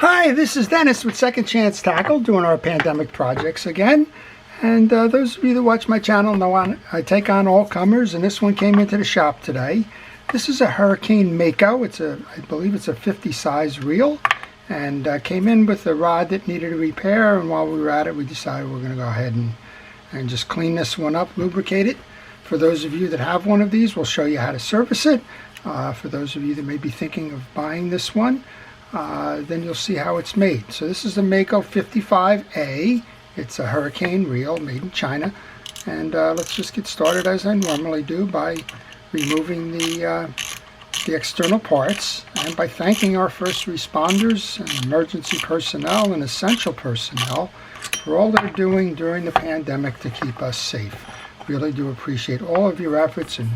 Hi, this is Dennis with Second Chance Tackle, doing our pandemic projects again. And those of you that watch my channel know I take on all comers, and this one came into the shop today. This is a Hurricane Mako. I believe it's a 50 size reel, and came in with a rod that needed a repair. And while we were at it, we decided we're going to go ahead and just clean this one up, lubricate it. For those of you that have one of these, we'll show you how to service it. For those of you that may be thinking of buying this one, then you'll see how it's made. So this is the Mako 55A. It's a Hurricane reel made in China. And let's just get started as I normally do by removing the external parts, and by thanking our first responders and emergency personnel and essential personnel for all they're doing during the pandemic to keep us safe. Really do appreciate all of your efforts and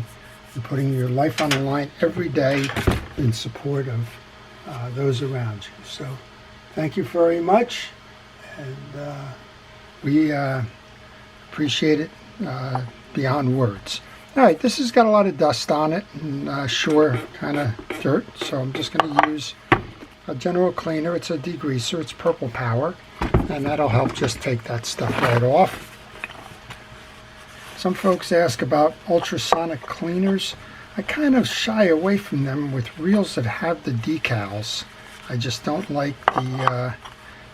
putting your life on the line every day in support of those around you. So thank you very much, and we appreciate it beyond words. All right, this has got a lot of dust on it and shore kind of dirt, so I'm just going to use a general cleaner. It's a degreaser, it's Purple Power, and that'll help just take that stuff right off. Some folks ask about ultrasonic cleaners. I kind of shy away from them with reels that have the decals. I just don't like the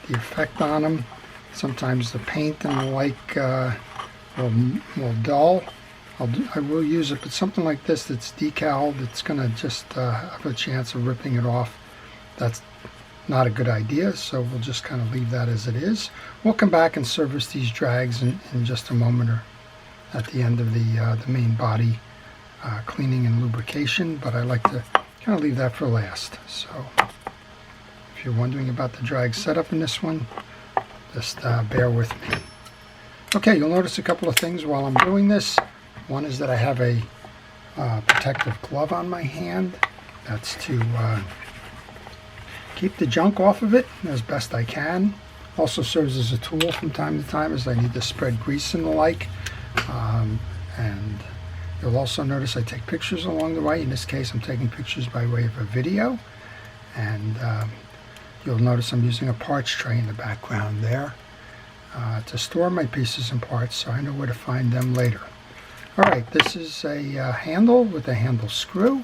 effect on them. Sometimes the paint and the like will dull. I will use it, but something like this that's decaled, it's going to just have a chance of ripping it off. That's not a good idea, so we'll just kind of leave that as it is. We'll come back and service these drags in just a moment, or at the end of the main body cleaning and lubrication, but I like to kind of leave that for last. So if you're wondering about the drag setup in this one, just bear with me. Okay, you'll notice a couple of things while I'm doing this. One is that I have a protective glove on my hand. That's to keep the junk off of it as best I can. Also serves as a tool from time to time as I need to spread grease and the like. And you'll also notice I take pictures along the way. In this case, I'm taking pictures by way of a video. And you'll notice I'm using a parts tray in the background there to store my pieces and parts, so I know where to find them later. Alright, this is a handle with a handle screw.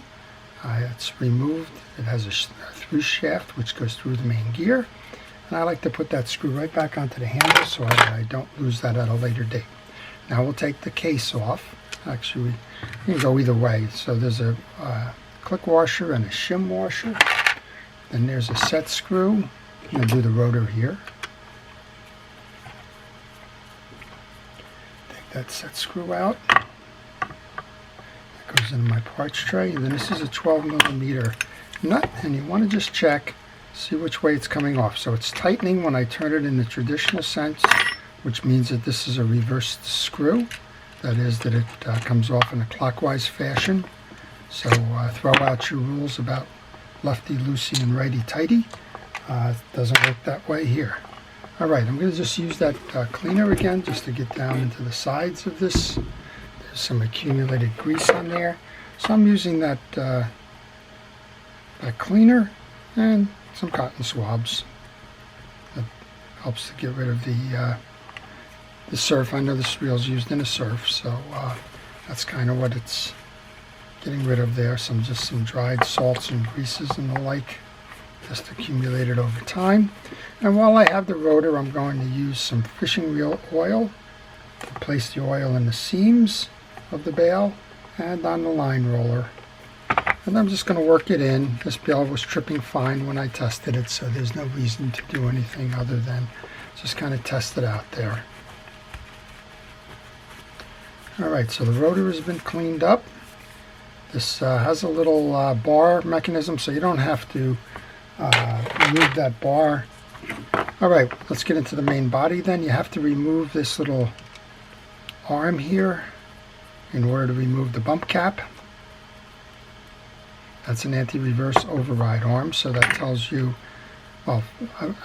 It's removed. It has a through shaft which goes through the main gear. And I like to put that screw right back onto the handle so I don't lose that at a later date. Now we'll take the case off. Actually, you can go either way. So there's a click washer and a shim washer. Then there's a set screw. I'm going to do the rotor here. Take that set screw out. That goes into my parts tray. And then this is a 12mm nut, and you want to just check, see which way it's coming off. So it's tightening when I turn it in the traditional sense, which means that this is a reversed screw. That is, that it comes off in a clockwise fashion. So throw out your rules about lefty-loosey and righty-tighty. It doesn't work that way here. Alright, I'm going to just use that cleaner again just to get down into the sides of this. There's some accumulated grease on there. So I'm using that cleaner and some cotton swabs. That helps to get rid of the surf. I know this reel is used in a surf, so that's kind of what it's getting rid of there. Just some dried salts and greases and the like, just accumulated over time. And while I have the rotor, I'm going to use some fishing reel oil to place the oil in the seams of the bail and on the line roller. And I'm just going to work it in. This bail was tripping fine when I tested it, so there's no reason to do anything other than just kind of test it out there. Alright, so the rotor has been cleaned up. This has a little bar mechanism, so you don't have to remove that bar. Alright, let's get into the main body then. You have to remove this little arm here in order to remove the bump cap. That's an anti-reverse override arm, so that tells you, well,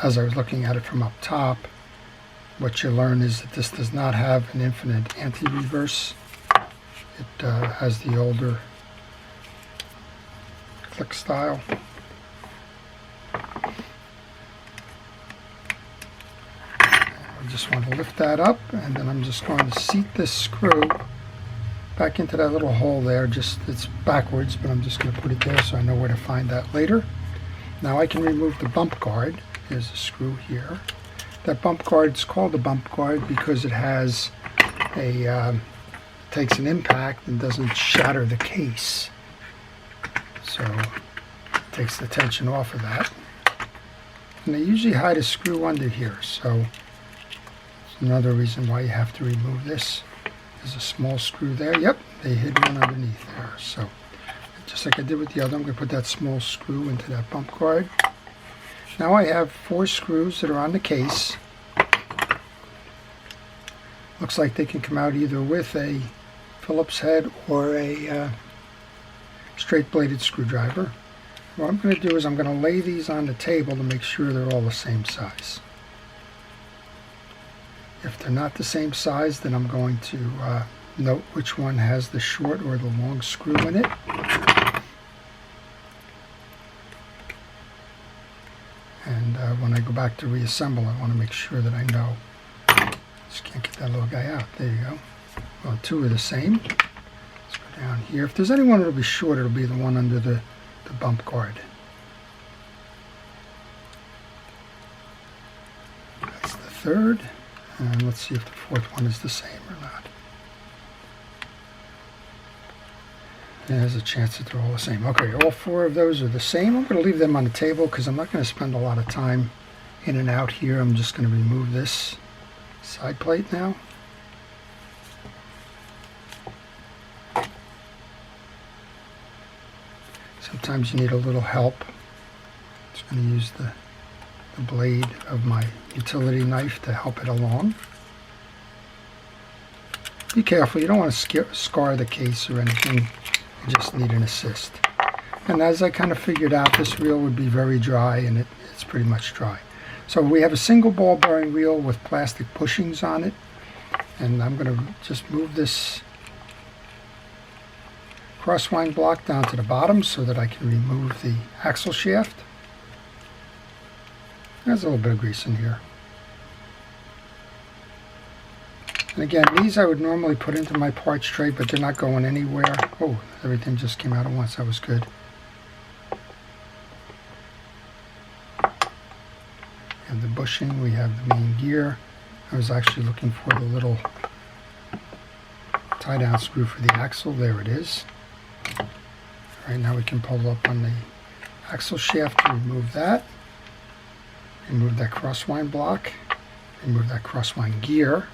as I was looking at it from up top, what you learn is that this does not have an infinite anti-reverse. It has the older click style. just want to lift that up, and then I'm just going to seat this screw back into that little hole there. Just, it's backwards, but I'm just going to put it there so I know where to find that later. Now I can remove the bump guard. There's a screw here. That bump guard is called a bump guard because it has a takes an impact and doesn't shatter the case. So it takes the tension off of that. And they usually hide a screw under here, so it's another reason why you have to remove this. There's a small screw there. Yep, they hid one underneath there. So just like I did with the other, I'm going to put that small screw into that bump guard. Now I have 4 screws that are on the case. Looks like they can come out either with a Phillips head or a straight bladed screwdriver. What I'm going to do is I'm going to lay these on the table to make sure they're all the same size. If they're not the same size, then I'm going to note which one has the short or the long screw in it. And when I go back to reassemble, I want to make sure that I know. Just can't get that little guy out. There you go. Well, 2 are the same. Let's go down here. If there's any one that'll be short, it'll be the one under the bump guard. That's the 3rd. And let's see if the 4th one is the same or not. There's a chance that they're all the same. Okay, all 4 of those are the same. I'm going to leave them on the table because I'm not going to spend a lot of time in and out here. I'm just going to remove this side plate now. Sometimes you need a little help. I'm just going to use the blade of my utility knife to help it along. Be careful, you don't want to scar the case or anything. You just need an assist. And as I kind of figured out, this reel would be very dry, and it's pretty much dry. So we have a single ball bearing reel with plastic bushings on it, and I'm going to just move this crosswind block down to the bottom so that I can remove the axle shaft. There's a little bit of grease in here. And again, these I would normally put into my parts tray, but they're not going anywhere. Oh, everything just came out at once. That was good. We have the bushing. We have the main gear. I was actually looking for the little tie-down screw for the axle. There it is. All right, now we can pull up on the axle shaft to remove that. Remove that crosswind block. Remove that crosswind gear.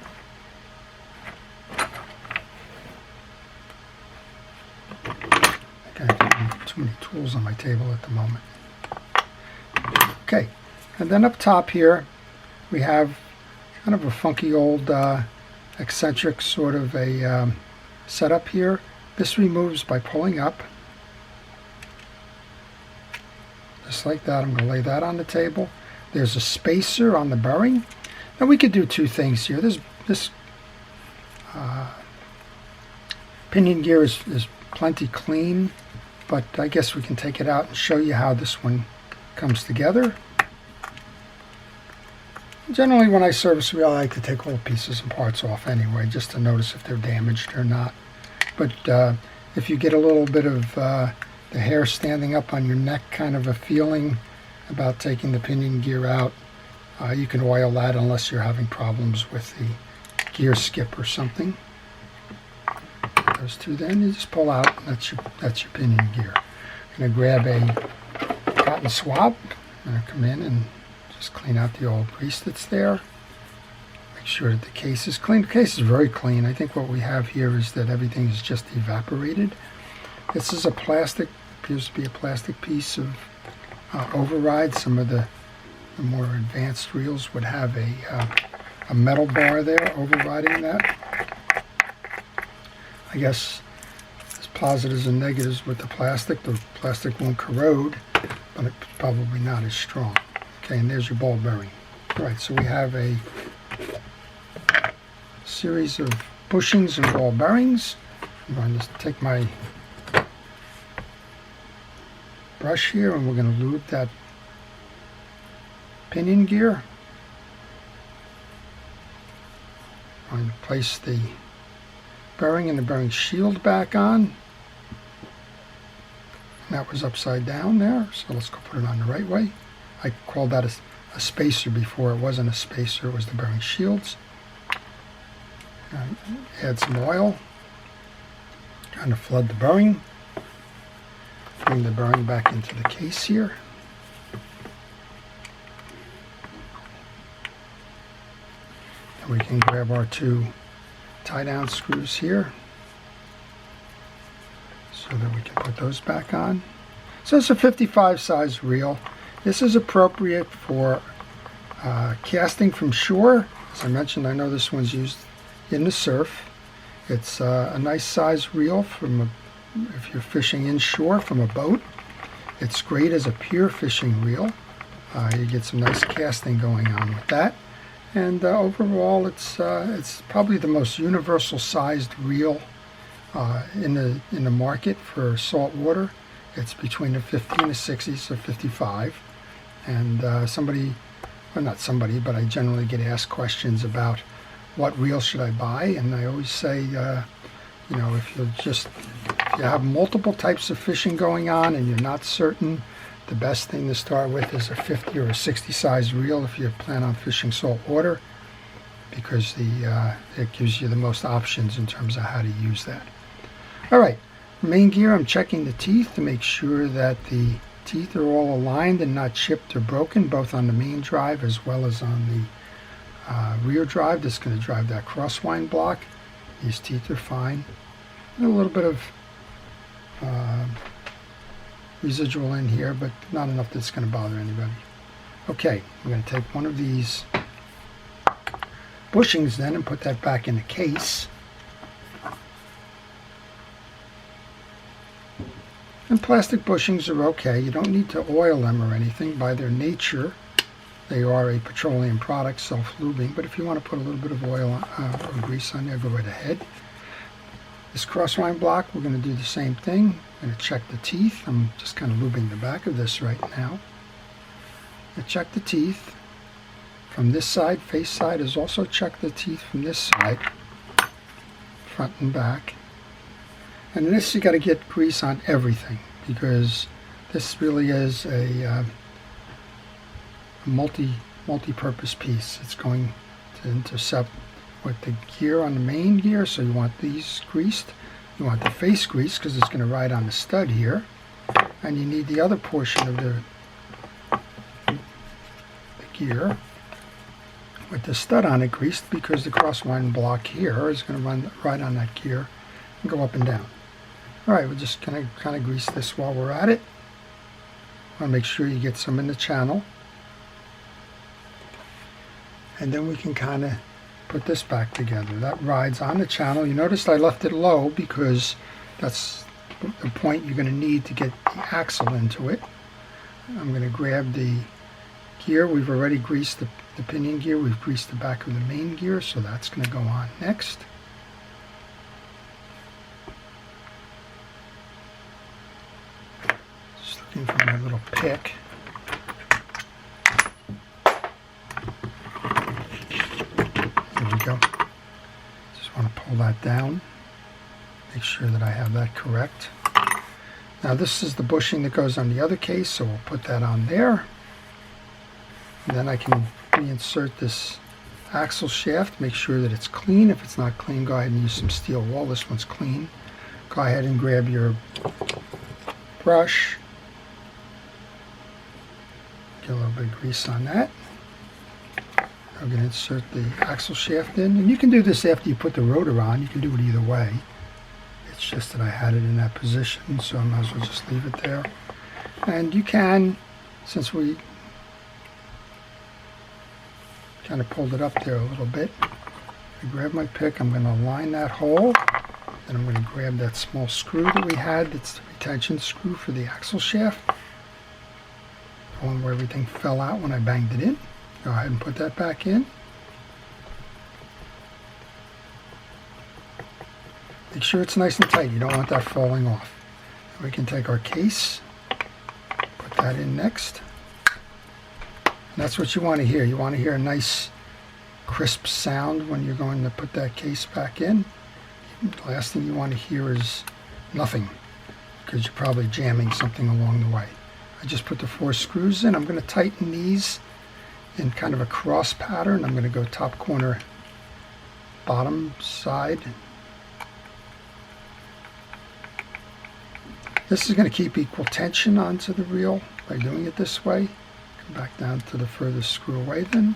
I have too many tools on my table at the moment. Okay, and then up top here we have kind of a funky old eccentric sort of a setup here. This removes by pulling up. Just like that. I'm going to lay that on the table. There's a spacer on the bearing. Now we could do 2 things here. This pinion gear is plenty clean, but I guess we can take it out and show you how this one comes together. Generally when I service a reel, I like to take all pieces and parts off anyway, just to notice if they're damaged or not. But if you get a little bit of the hair standing up on your neck kind of a feeling about taking the pinion gear out, you can oil that unless you're having problems with the gear skip or something. Those 2 then, you just pull out, and that's your pinion gear. I'm going to grab a cotton swab. I'm going to come in and just clean out the old grease that's there. Make sure that the case is clean. The case is very clean. I think what we have here is that everything is just evaporated. This is a plastic, appears to be a plastic piece of override. Some of the more advanced reels would have a metal bar there overriding that. I guess there's positives and negatives with the plastic. The plastic won't corrode, but it's probably not as strong. Okay, and there's your ball bearing. All right, so we have a series of bushings and ball bearings. I'm going to take my brush here and we're going to lube that pinion gear. going to place the bearing and the bearing shield back on. That was upside down there, so let's go put it on the right way. I called that a spacer before. It wasn't a spacer, it was the bearing shields. Add some oil, kind of flood the bearing. Bring the bearing back into the case here. And we can grab our two tie-down screws here so that we can put those back on. So it's a 55 size reel. This is appropriate for casting from shore. As I mentioned, I know this one's used in the surf. It's a nice size reel if you're fishing inshore from a boat. It's great as a pier fishing reel. You get some nice casting going on with that. And overall, it's probably the most universal sized reel in the market for salt water. It's between the 50 and the 60, so 55. And not somebody, but I generally get asked questions about what reel should I buy, and I always say, if you have multiple types of fishing going on and you're not certain, the best thing to start with is a 50 or a 60 size reel if you plan on fishing salt water, because it gives you the most options in terms of how to use that. All right, main gear, I'm checking the teeth to make sure that the teeth are all aligned and not chipped or broken, both on the main drive as well as on the rear drive that's going to drive that crosswind block. These teeth are fine. And a little bit of residual in here, but not enough that's going to bother anybody. Okay, I'm going to take one of these bushings then and put that back in the case. And plastic bushings are okay. You don't need to oil them or anything. By their nature, they are a petroleum product, self-lubing, but if you want to put a little bit of oil or grease on there, go right ahead. This crosswind block, we're going to do the same thing. I'm going to check the teeth. I'm just kind of lubing the back of this right now. I check the teeth from this side. Face side is also check the teeth from this side, front and back. And in this, you got to get grease on everything, because this really is a multi-purpose piece. It's going to intercept with the gear on the main gear, so you want these greased. You want the face greased because it's going to ride on the stud here, and you need the other portion of the gear with the stud on it greased, because the crosswind block here is going to ride on that gear and go up and down. All right, we're just going to kind of grease this while we're at it. Want to make sure you get some in the channel. And then we can kind of put this back together. That rides on the channel. You noticed I left it low because that's the point you're going to need to get the axle into it. I'm going to grab the gear. We've already greased the pinion gear. We've greased the back of the main gear, so that's going to go on next. Just looking for my little pick. Go. Just want to pull that down, make sure that I have that correct. Now this is the bushing that goes on the other case, so we'll put that on there. And then I can reinsert this axle shaft, make sure that it's clean. If it's not clean, go ahead and use some steel wool. This one's clean. Go ahead and grab your brush, get a little bit of grease on that. I'm going to insert the axle shaft in, and you can do this after you put the rotor on. You can do it either way. It's just that I had it in that position, so I might as well just leave it there. And you can, since we kind of pulled it up there a little bit, I grab my pick, I'm going to line that hole, then I'm going to grab that small screw that we had, that's the retention screw for the axle shaft, the one where everything fell out when I banged it in. Go ahead and put that back in. Make sure it's nice and tight. You don't want that falling off. And we can take our case, put that in next. And that's what you want to hear. You want to hear a nice crisp sound when you're going to put that case back in. The last thing you want to hear is nothing, because you're probably jamming something along the way. I just put the 4 screws in. I'm going to tighten these in kind of a cross pattern. I'm going to go top corner, bottom side. This is going to keep equal tension onto the reel by doing it this way. Come back down to the furthest screw away then.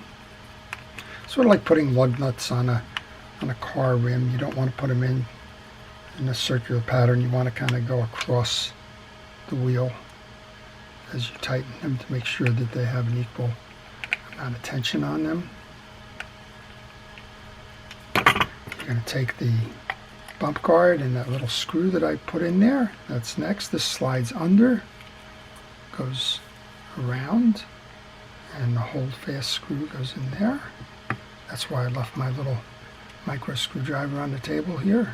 Sort of like putting lug nuts on a car rim. You don't want to put them in a circular pattern. You want to kind of go across the wheel as you tighten them to make sure that they have an equal amount of tension on them. You're going to take the bump guard and that little screw that I put in there. That's next. This slides under, goes around, and the hold fast screw goes in there. That's why I left my little micro screwdriver on the table here.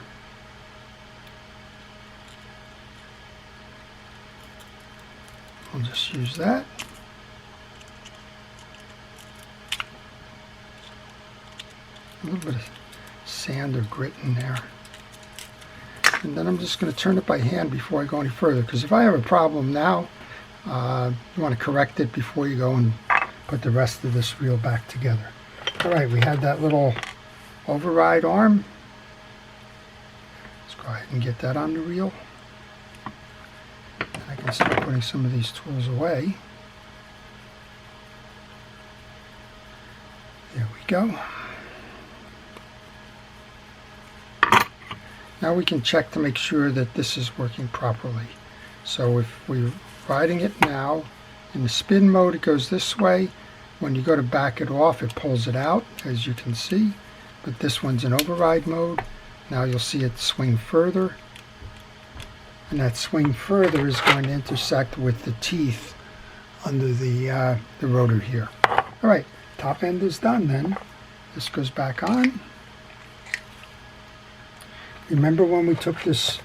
I'll just use that. A little bit of sand or grit in there. And then I'm just going to turn it by hand before I go any further, because if I have a problem now, you want to correct it before you go and put the rest of this reel back together. Alright, we have that little override arm. Let's go ahead and get that on the reel. And I can start putting some of these tools away. There we go. Now we can check to make sure that this is working properly. So if we're riding it now, in the spin mode it goes this way. When you go to back it off, it pulls it out, as you can see. But this one's in override mode. Now you'll see it swing further. And that swing further is going to intersect with the teeth under the rotor here. Alright, top end is done then. This goes back on. Remember when we took this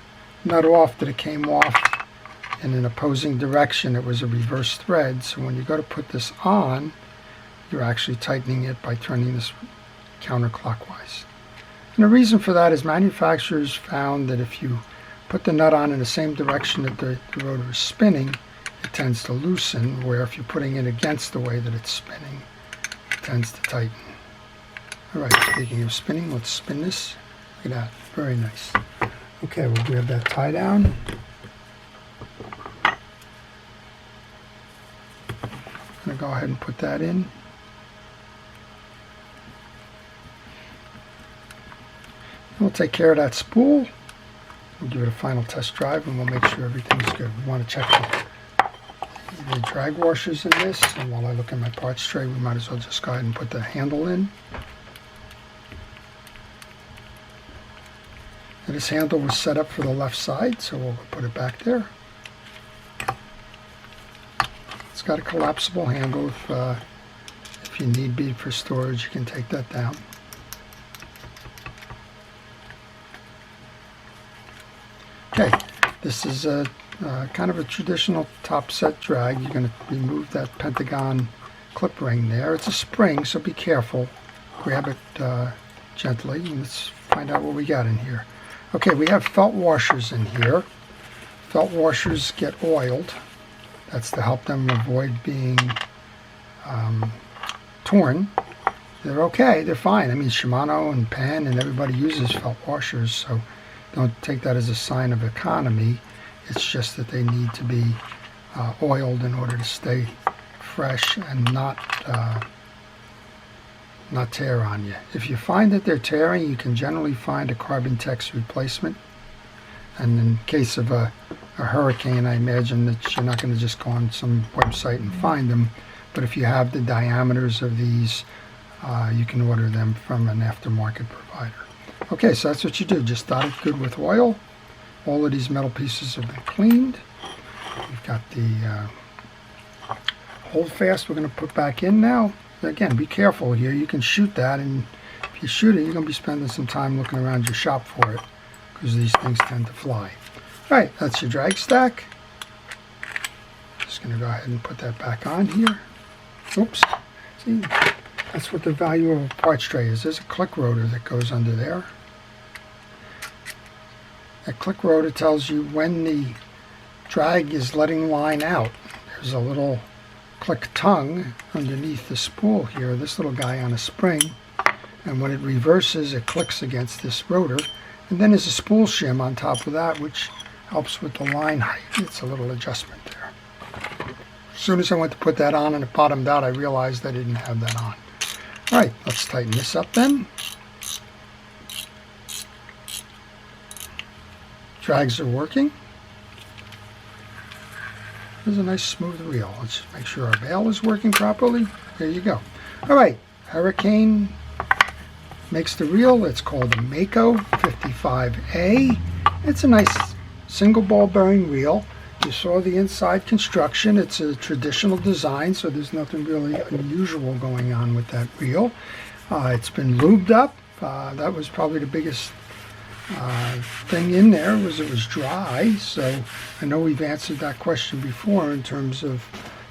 nut off that it came off in an opposing direction? It was a reverse thread. So when you go to put this on, you're actually tightening it by turning this counterclockwise. And the reason for that is manufacturers found that if you put the nut on in the same direction that the rotor is spinning, it tends to loosen, where if you're putting it against the way that it's spinning, it tends to tighten. Alright, speaking of spinning, let's spin this. Look at that. Very nice. Okay, we'll grab that tie down. I'm going to go ahead and put that in. We'll take care of that spool. We'll give it a final test drive and we'll make sure everything's good. We want to check the drag washers in this, and while I look at my parts tray, we might as well just go ahead and put the handle in. And this handle was set up for the left side, so we'll put it back there. It's got a collapsible handle. If you need be for storage, you can take that down. Okay, this is a kind of a traditional top set drag. You're going to remove that pentagon clip ring there. It's a spring, so be careful. Grab it gently, and let's find out what we got in here. Okay, we have felt washers in here. Felt washers get oiled. That's to help them avoid being torn. They're okay, they're fine. I mean, Shimano and Penn and everybody uses felt washers, so don't take that as a sign of economy. It's just that they need to be oiled in order to stay fresh and not tear on you. If you find that they're tearing, you can generally find a Carbon Tex replacement. And in case of a hurricane, I imagine that you're not going to just go on some website and find them. But if you have the diameters of these, you can order them from an aftermarket provider. Okay, so that's what you do. Just dot it good with oil. All of these metal pieces have been cleaned. We've got the hold fast we're going to put back in now. Again, be careful here. You can shoot that, and if you shoot it, you're going to be spending some time looking around your shop for it, because these things tend to fly. Alright, that's your drag stack. Just going to go ahead and put that back on here. Oops. See, That's what the value of a parts tray is. There's a click rotor that goes under there. That click rotor tells you when the drag is letting line out. There's a little click tongue underneath the spool here, this little guy on a spring, and when it reverses it clicks against this rotor, and then there's a spool shim on top of that which helps with the line height. It's a little adjustment there. As soon as I went to put that on and it bottomed out, I realized I didn't have that on. Alright, let's tighten this up then. Drags are working. There's a nice smooth reel. Let's just make sure our bail is working properly. There you go. Alright, Hurricane makes the reel. It's called a Mako 55A. It's a nice single ball bearing reel. You saw the inside construction. It's a traditional design, so there's nothing really unusual going on with that reel. It's been lubed up. That was probably the biggest thing in there, was it was dry. So I know we've answered that question before in terms of,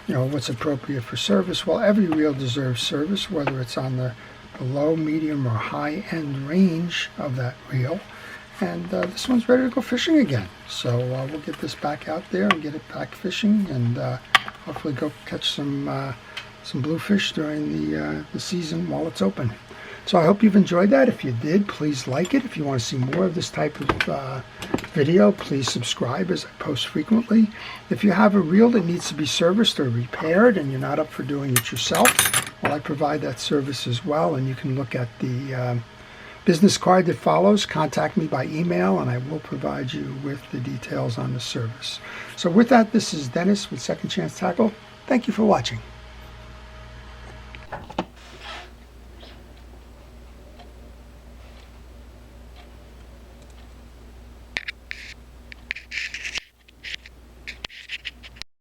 you know, what's appropriate for service. Well, every reel deserves service, whether it's on the low, medium, or high end range of that reel. And this one's ready to go fishing again. So we'll get this back out there and get it back fishing, and hopefully go catch some bluefish during the season while it's open. So I hope you've enjoyed that. If you did, please like it. If you want to see more of this type of video, please subscribe, as I post frequently. If you have a reel that needs to be serviced or repaired and you're not up for doing it yourself, well, I provide that service as well, and you can look at the business card that follows. Contact me by email and I will provide you with the details on the service. So with that, this is Dennis with Second Chance Tackle. Thank you for watching.